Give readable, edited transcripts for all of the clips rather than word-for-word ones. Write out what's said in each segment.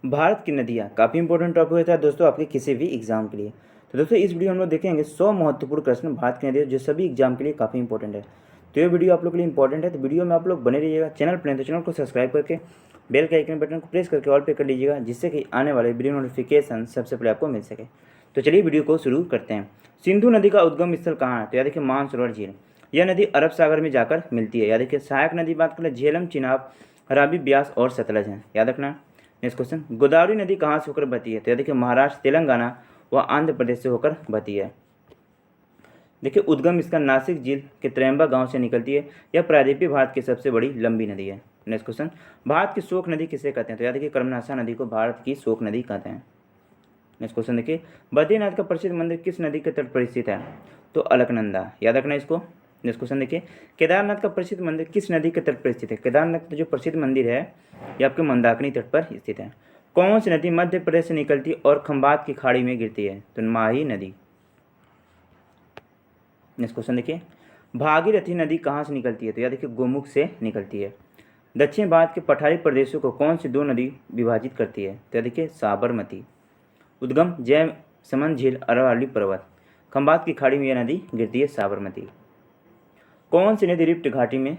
भारत की नदियाँ काफ़ी इंपॉर्टेंट टॉपिक होता है दोस्तों आपके किसी भी एग्जाम के लिए। तो दोस्तों इस वीडियो में हम लोग देखेंगे 100 महत्वपूर्ण प्रश्न भारत की नदियाँ जो सभी एग्जाम के लिए काफ़ी इंपॉर्टेंट है। तो ये वीडियो आप लोग के लिए इंपॉर्टेंट है, तो वीडियो में आप लोग बने रहिएगा। चैनल पर तो चैनल को सब्सक्राइब करके बेल के आइकन बटन को प्रेस करके ऑल पे कर लीजिएगा, जिससे कि आने वाले वीडियो नोटिफिकेशन सबसे पहले आपको मिल सके। तो चलिए वीडियो को शुरू करते हैं। सिंधु नदी का उद्गम स्थल कहाँ है? तो याद देखिए मानसरोवर झील। यह नदी अरब सागर में जाकर मिलती है। याद देखिए सहायक नदी बात करें झेलम, चिनाब, रावी, ब्यास और सतलज है। याद रखना। नेक्स्ट क्वेश्चन, गोदावरी नदी कहाँ से होकर बहती है? तो देखिए महाराष्ट्र, तेलंगाना व आंध्र प्रदेश से होकर बहती है। देखिए उद्गम इसका नासिक झील के त्रयंबा गांव से निकलती है। यह प्रायद्वीपीय भारत की सबसे बड़ी लंबी नदी है। नेक्स्ट क्वेश्चन, भारत की शोक नदी किसे कहते हैं? तो याद देखिए कर्मनाशा नदी को भारत की शोक नदी कहते हैं। नेक्स्ट क्वेश्चन देखिए, बद्रीनाथ का प्रसिद्ध मंदिर किस नदी के तट पर स्थित है? तो अलकनंदा। याद रखना इसको। नेक्स्ट क्वेश्चन देखिए, केदारनाथ का प्रसिद्ध मंदिर किस नदी के तट पर स्थित है? केदारनाथ जो प्रसिद्ध मंदिर है ये आपके मंदाकिनी तट पर स्थित है। कौन सी नदी मध्य प्रदेश से निकलती है और खंबात की खाड़ी में गिरती है? तो माही नदी। नेक्स्ट क्वेश्चन देखिए, भागीरथी नदी कहाँ से निकलती है? तो याद देखिए गोमुख से निकलती है। दक्षिण भारत के पठारी प्रदेशों को कौन सी दो नदी विभाजित करती है? तो देखिए साबरमती। उद्गम जय समन झील, अरावली पर्वत, खंबात की खाड़ी में यह नदी गिरती है साबरमती। कौन सी नदी रिफ्ट घाटी में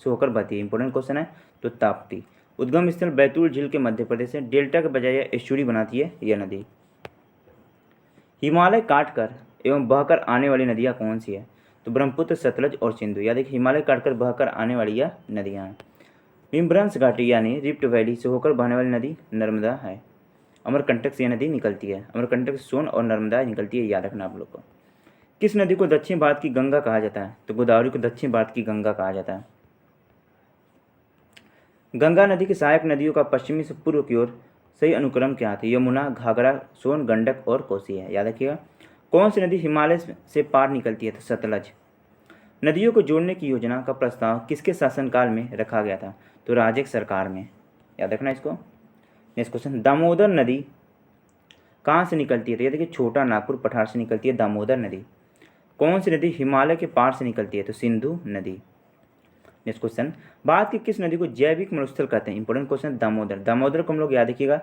से होकर बहती है? इंपॉर्टेंट क्वेश्चन है। तो ताप्ती। उद्गम स्थल बैतूल झील के मध्य प्रदेश है। डेल्टा के बजाय यह एस्चुरी बनाती है यह नदी। हिमालय काटकर एवं बहकर आने वाली नदियाँ कौन सी है? तो ब्रह्मपुत्र, सतलज और सिंधु। या देखिए हिमालय काटकर बहकर आने वाली यह नदियाँ हैं। विम्भ्रंश घाटी यानी रिफ्ट वैली से होकर बहने वाली नदी नर्मदा है। अमरकंटक से यह नदी निकलती है। अमरकंटक से सोन और नर्मदा निकलती है, याद रखना आप लोग को। किस नदी को दक्षिण भारत की गंगा कहा जाता है? तो गोदावरी को दक्षिण भारत की गंगा कहा जाता है। गंगा नदी की सहायक नदियों का पश्चिमी से पूर्व की ओर सही अनुक्रम क्या है? यमुना, घाघरा, सोन, गंडक और कोसी है। याद रखिएगा। कौन सी नदी हिमालय से पार निकलती है? तो सतलज। नदियों को जोड़ने की योजना का प्रस्ताव किसके शासनकाल में रखा गया था? तो राजग सरकार में। याद रखना इसको। नेक्स्ट क्वेश्चन, दामोदर नदी कहाँ से निकलती है? तो ये देखिए छोटा नागपुर पठार से निकलती है दामोदर नदी। कौन सी नदी हिमालय के पार से निकलती है? तो सिंधु नदी। नेक्स्ट क्वेश्चन, भारत की किस नदी को जैविक मरुस्थल कहते हैं? Important question, Damodar. दामोदर को हम लोग याद रखिएगा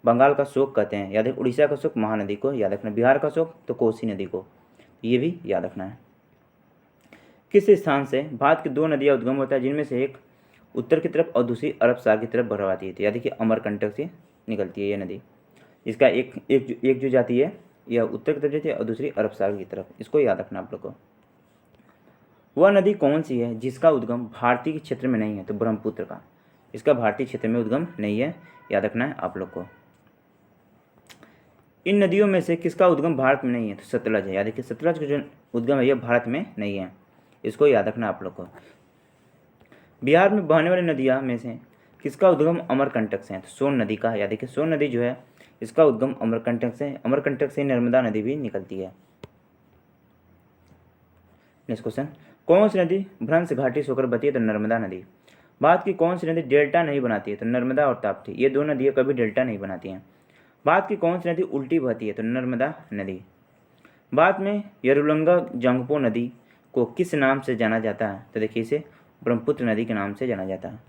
बंगाल का शोक कहते हैं। याद रखिए उड़ीसा का शोक महानदी को याद रखना, बिहार का शोक तो कोसी नदी को, ये भी याद रखना है। किस स्थान से भारत की दो नदियाँ उद्गम होता है, जिनमें से एक उत्तर की तरफ और दूसरी अरब सागर की तरफ बहवाती है? तो याद देखिए अमरकंटक से निकलती है ये नदी। इसका एक जो जाती है यह उत्तर की तरफ जाती है और दूसरी अरब सागर की तरफ, इसको याद रखना आप लोग को। वह नदी कौन सी है जिसका उद्गम भारतीय क्षेत्र में नहीं है? तो ब्रह्मपुत्र का। इसका भारतीय क्षेत्र में उद्गम नहीं है, याद रखना है आप लोग को। इन नदियों में से किसका उद्गम भारत में नहीं है? तो सतलज है। याद रखिए सतलज का जो उद्गम है यह भारत में नहीं है, इसको याद रखना आप लोग को। बिहार में बहने वाली नदियाँ में से किसका उद्गम अमरकंटक से है? तो सोन नदी का। याद रखिए सोन नदी जो है इसका उद्गम अमरकंटक से, अमरकंटक से नर्मदा नदी भी निकलती है। नेक्स्ट क्वेश्चन, कौन सी नदी भ्रंश घाटी से होकर बहती है? तो नर्मदा नदी। भारत की कौन सी नदी डेल्टा नहीं बनाती है? तो नर्मदा और ताप्ती, ये दो नदियाँ कभी डेल्टा नहीं बनाती हैं। भारत की कौन सी नदी उल्टी बहती है? तो नर्मदा नदी। भारत में यरुलंगा जंगपो नदी को किस नाम से जाना जाता है? तो देखिए इसे ब्रह्मपुत्र नदी के नाम से जाना जाता है।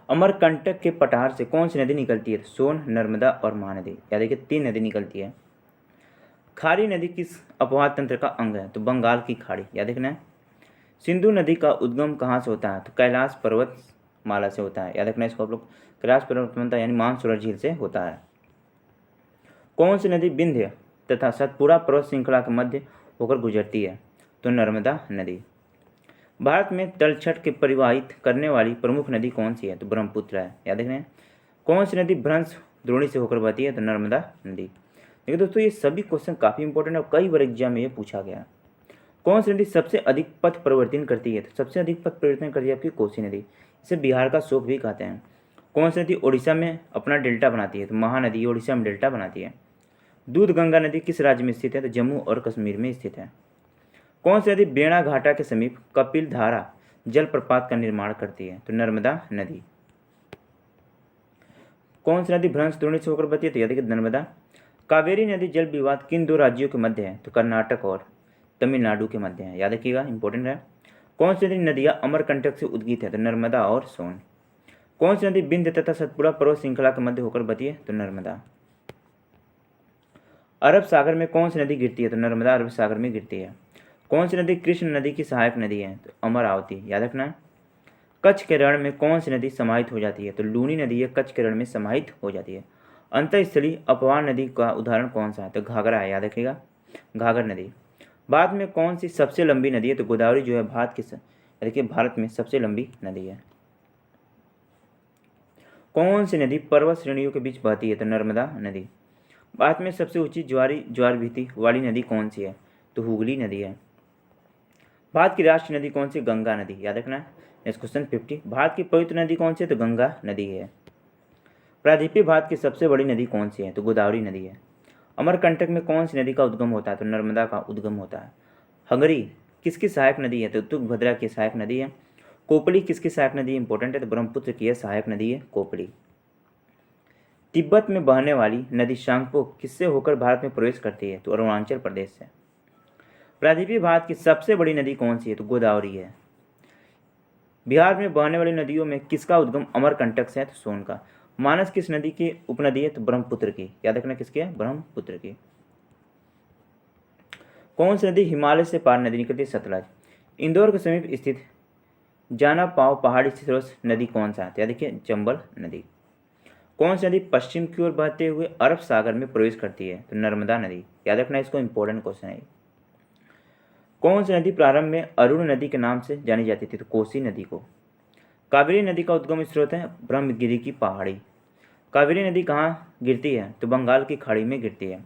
अमरकंटक के पठार से कौन सी नदी निकलती है? सोन, नर्मदा और महानदी। याद देखिए 3 नदी निकलती है। खारी नदी किस अपवाह तंत्र का अंग है? तो बंगाल की खाड़ी, याद रखना है। सिंधु नदी का उद्गम कहाँ से होता है? तो कैलाश पर्वत माला से होता है, याद रखना इसको आप लोग। कैलाश पर्वतमाला यानी मानसरोवर झील से होता है। कौन सी नदी विंध्य तथा सतपुड़ा पर्वत श्रृंखला के मध्य होकर गुजरती है? तो नर्मदा नदी। भारत में तलछट के परिवाहित करने वाली प्रमुख नदी कौन सी है? तो ब्रह्मपुत्र है, याद रखना। कौन सी नदी भ्रंश द्रोणी से होकर बहती है? तो नर्मदा नदी। देखिए दोस्तों ये सभी क्वेश्चन काफ़ी इंपॉर्टेंट है और कई बार एग्जाम में ये पूछा गया। कौन सी नदी सबसे अधिक पथ परिवर्तन करती है? तो सबसे अधिक पथ परिवर्तन करती है आपकी कोसी नदी। इसे बिहार का शोक भी कहते हैं। कौन सी नदी ओडिशा में अपना डेल्टा बनाती है? तो महानदी ओडिशा में डेल्टा बनाती है। दूध गंगा नदी किस राज्य में स्थित है? तो जम्मू और कश्मीर में स्थित है। कौन सी नदी बेड़ा घाटा के समीप कपिल धारा जलप्रपात का निर्माण करती है? तो नर्मदा नदी। कौन सी नदी भ्रंश द्रोणी से होकर बहती है? तो याद रखिए नर्मदा। कावेरी नदी जल विवाद किन दो राज्यों के मध्य है? तो कर्नाटक और तमिलनाडु के मध्य है, याद रखिएगा इंपॉर्टेंट है। कौन सी नदियाँ अमरकंटक से उद्गीत है? तो नर्मदा और सोन। कौन सी नदी विंध्य तथा सतपुड़ा पर्वत श्रृंखला के मध्य होकर बहती है? तो नर्मदा। अरब सागर में कौन सी नदी गिरती है? तो नर्मदा अरब सागर में गिरती है। कौन सी नदी कृष्ण नदी की सहायक नदी है? तो अमरावती, याद रखना। कच्छ के रण में कौन सी नदी समाहित हो जाती है? तो लूनी नदी है कच्छ के रण में समाहित हो जाती है। अंतःस्थलीय अपवाह नदी का उदाहरण कौन सा है? तो घाघरा है, याद रखिएगा, घाघर नदी। भारत में कौन सी सबसे लंबी नदी है? तो गोदावरी जो है देखिए भारत में सबसे लंबी नदी है। कौन सी नदी पर्वत श्रेणियों के बीच बहती है? तो नर्मदा नदी। भारत में सबसे ऊंची ज्वार भीति वाली नदी कौन सी है? तो हुगली नदी है। भारत की राष्ट्रीय नदी कौन सी? गंगा नदी, याद रखना। Next question 50। भारत की पवित्र नदी कौन सी है? तो गंगा नदी है। प्रायद्वीपीय भारत की सबसे बड़ी नदी कौन सी है? तो गोदावरी नदी है। अमरकंटक में कौन सी नदी का उद्गम होता है? तो नर्मदा का उद्गम होता है। हंगरी किसकी सहायक नदी है? तो तुंगभद्रा की सहायक नदी है। कोपली किसकी सहायक नदी? इंपॉर्टेंट है, तो ब्रह्मपुत्र की सहायक नदी है कोपली। तिब्बत में बहने वाली नदी शांगपो किससे होकर भारत में प्रवेश करती है? तो अरुणाचल प्रदेश से। प्रायद्वीपीय भारत की सबसे बड़ी नदी कौन सी है? तो गोदावरी है। बिहार में बहने वाली नदियों में किसका उद्गम अमरकंटक से है? तो सोन का। मानस किस नदी की उपनदी है? तो ब्रह्मपुत्र की, याद रखना किसकी है? ब्रह्मपुत्र की। कौन सी नदी हिमालय से पार नदी निकलती है? सतलज। इंदौर के समीप स्थित जाना पाव पहाड़ी स्रोत नदी कौन सा है? याद देखिए चंबल नदी। कौन सी नदी पश्चिम की ओर बहते हुए अरब सागर में प्रवेश करती है? तो नर्मदा नदी, याद रखना, इसको इंपॉर्टेंट क्वेश्चन है। कौन सी नदी प्रारंभ में अरुण नदी के नाम से जानी जाती थी? तो कोसी नदी को। कावेरी नदी का उद्गम स्रोत है ब्रह्मगिरी की पहाड़ी। कावेरी नदी कहाँ गिरती है? तो बंगाल की खाड़ी में गिरती है।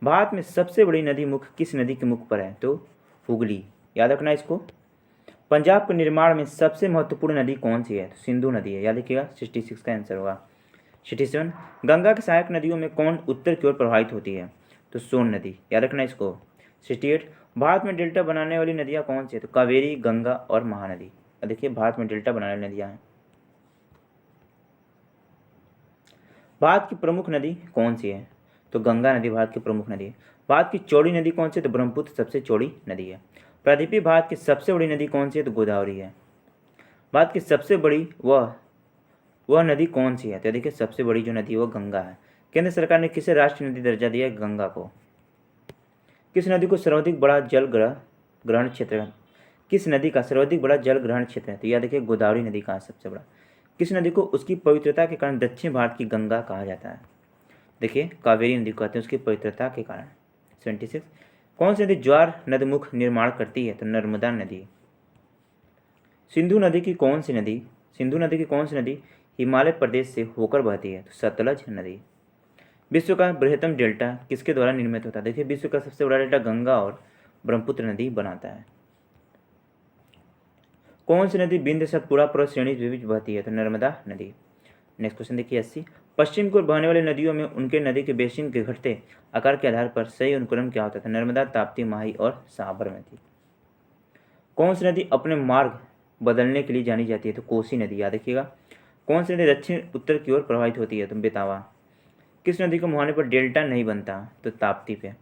भारत में सबसे बड़ी नदी मुख किस नदी के मुख पर है? तो हुगली, याद रखना इसको। पंजाब के निर्माण में सबसे महत्वपूर्ण नदी कौन सी है? तो सिंधु नदी है, याद रखिएगा। 66 का आंसर होगा। 67। गंगा की सहायक नदियों में कौन उत्तर की ओर प्रवाहित होती है? तो सोन नदी, याद रखना इसको। 68। भारत में डेल्टा बनाने वाली नदियाँ कौन सी है? तो कावेरी, गंगा और महानदी। देखिए भारत में डेल्टा बनाने वाली नदियाँ हैं। भारत की प्रमुख नदी कौन सी है? तो गंगा नदी भारत की प्रमुख नदी है। भारत की चौड़ी नदी कौन सी है? तो ब्रह्मपुत्र सबसे चौड़ी नदी है। प्रायद्वीपीय भारत की सबसे बड़ी नदी कौन सी है? तो गोदावरी है। भारत की सबसे बड़ी वह नदी कौन सी है? तो देखिए सबसे बड़ी जो नदी है वह गंगा है। केंद्र सरकार ने किसे राष्ट्रीय नदी दर्जा दिया है? गंगा को। किस नदी को सर्वाधिक बड़ा जल ग्रहण क्षेत्र है? किस नदी का सर्वाधिक बड़ा जल ग्रहण क्षेत्र है? तो यह देखिए गोदावरी नदी का सबसे बड़ा। किस नदी को उसकी पवित्रता के कारण दक्षिण भारत की गंगा कहा जाता है? देखिए कावेरी नदी को कहते हैं उसकी पवित्रता के कारण। 76। कौन सी नदी ज्वार नदमुख निर्माण करती है? तो नर्मदा नदी। सिंधु नदी की कौन सी नदी हिमालय प्रदेश से होकर बहती है? तो सतलज नदी। विश्व का बृहत्तम डेल्टा किसके द्वारा निर्मित होता है? देखिए विश्व का सबसे बड़ा डेल्टा गंगा और ब्रह्मपुत्र नदी बनाता है। कौन सी नदी विंध्य सतपुड़ा पर्वत श्रेणी के बीच बहती है? तो नर्मदा नदी। नेक्स्ट क्वेश्चन देखिए 80। पश्चिम की ओर बहने वाली नदियों में उनके नदी के बेसिन के घटते आकार के आधार पर सही अनुक्रम क्या होता था? नर्मदा, ताप्ती, माही और साबरमती। कौन सी नदी अपने मार्ग बदलने के लिए जानी जाती है? तो कोसी नदी, याद रखिएगा। कौन सी नदी दक्षिण उत्तर की ओर प्रवाहित होती है? तो बेतावा। किस नदी को मुहाने पर डेल्टा नहीं बनता? तो ताप्ती पे।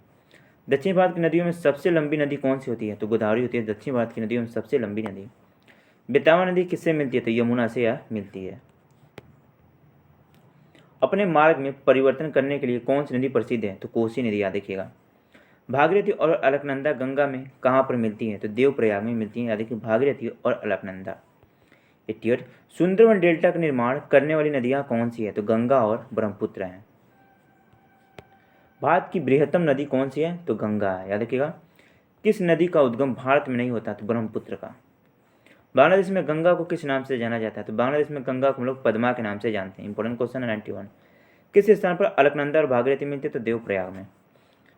दक्षिण भारत की नदियों में सबसे लंबी नदी कौन सी होती है? तो गोदावरी होती है दक्षिण भारत की नदियों में सबसे लंबी नदी। बेतावा नदी किससे मिलती है? तो यमुना से यह मिलती है। अपने मार्ग में परिवर्तन करने के लिए कौन सी नदी प्रसिद्ध है? तो कोसी नदी, याद रखिएगा। भागीरथी और अलकनंदा गंगा में कहाँ पर मिलती है? तो देवप्रयाग में मिलती है, याद रखिए भागीरथी और अलकनंदा। 88। सुंदरवन डेल्टा का निर्माण करने वाली नदियाँ कौन सी है? तो गंगा और ब्रह्मपुत्र हैं। भारत की बृहत्तम नदी कौन सी है? तो गंगा है, याद रखिएगा। किस नदी का उद्गम भारत में नहीं होता? तो ब्रह्मपुत्र का। बांग्लादेश में गंगा को किस नाम से जाना जाता है? तो बांग्लादेश में गंगा को हम लोग पद्मा के नाम से जानते हैं। इंपॉर्टेंट क्वेश्चन है 91। किस स्थान पर अलकनंदा और भागीरथी मिलते हैं? तो देवप्रयाग में।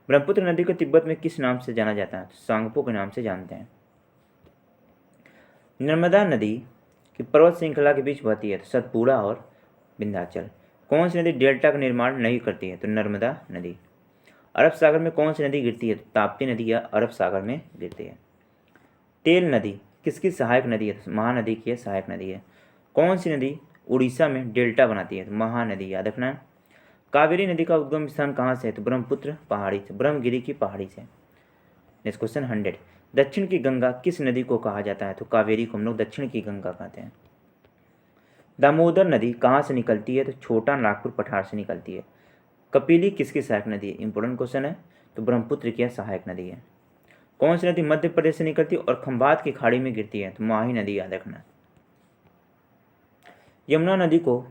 ब्रह्मपुत्र नदी को तिब्बत में किस नाम से जाना जाता है? तो सांगपो के नाम से जानते हैं। नर्मदा नदी की पर्वत श्रृंखला के बीच बहती है? तो सतपुड़ा और विंध्याचल। कौन सी नदी डेल्टा का निर्माण नहीं करती है? तो नर्मदा नदी। अरब सागर में कौन सी नदी गिरती है? तो ताप्ती नदी या अरब सागर में गिरती है। तेल नदी किसकी सहायक नदी है? तो महानदी की सहायक नदी है। कौन सी नदी उड़ीसा में डेल्टा बनाती है? तो महानदी, याद रखना। कावेरी नदी का उद्गम स्थान कहाँ से है? तो ब्रह्मपुत्र पहाड़ी से, ब्रह्मगिरी की पहाड़ी से। Next question 100। दक्षिण की गंगा किस नदी को कहा जाता है? तो कावेरी को हम लोग दक्षिण की गंगा कहते हैं। दामोदर नदी कहाँ से निकलती है? तो छोटा नागपुर पठार से निकलती है। कपिली किसकी सहायक नदी है? इंपॉर्टेंट क्वेश्चन है। तो ब्रह्मपुत्र की सहायक नदी है। कौन सी नदी मध्य प्रदेश से निकलती है और खंभात की खाड़ी में गिरती है? तो माही नदी, याद रखना। यमुना नदी को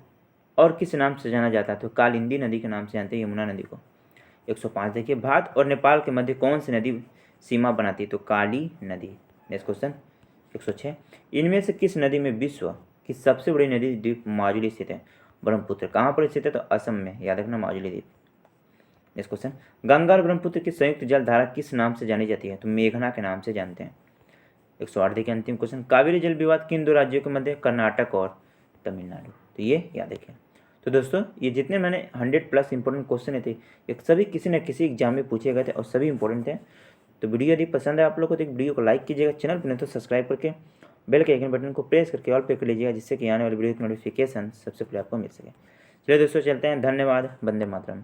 और किस नाम से जाना जाता है? तो कालिंदी नदी के नाम से जानते हैं यमुना नदी को। 105 देखिए, भारत और नेपाल के मध्य कौन सी नदी सीमा बनाती है? तो काली नदी। नेक्स्ट क्वेश्चन 106, इनमें से किस नदी में विश्व की सबसे बड़ी नदी द्वीप माजुली स्थित है? ब्रह्मपुत्र। कहाँ पर स्थित है? तो असम में, याद रखना, माजुली द्वीप। नेक्स्ट क्वेश्चन, गंगा और ब्रह्मपुत्र की संयुक्त जलधारा किस नाम से जानी जाती है? तो मेघना के नाम से जानते हैं। 108 देखिए, अंतिम क्वेश्चन, कावेरी जल विवाद किन दो राज्यों के मध्य? कर्नाटक और तमिलनाडु। तो ये याद रखें। तो दोस्तों, ये जितने मैंने 100+ इंपॉर्टेंट क्वेश्चन थे, ये सभी किसी न किसी एग्जाम में पूछे गए थे और सभी इंपॉर्टेंट थे। तो वीडियो यदि पसंद है आप लोग को तो एक वीडियो को लाइक कीजिएगा, चैनल पर नहीं तो सब्सक्राइब करके बेल के आइकन बटन को प्रेस करके ऑल पे कर लीजिएगा, जिससे कि आने वाली वीडियो की नोटिफिकेशन सबसे पहले आपको मिल सके। चलिए दोस्तों, चलते हैं। धन्यवाद। वंदे मातरम।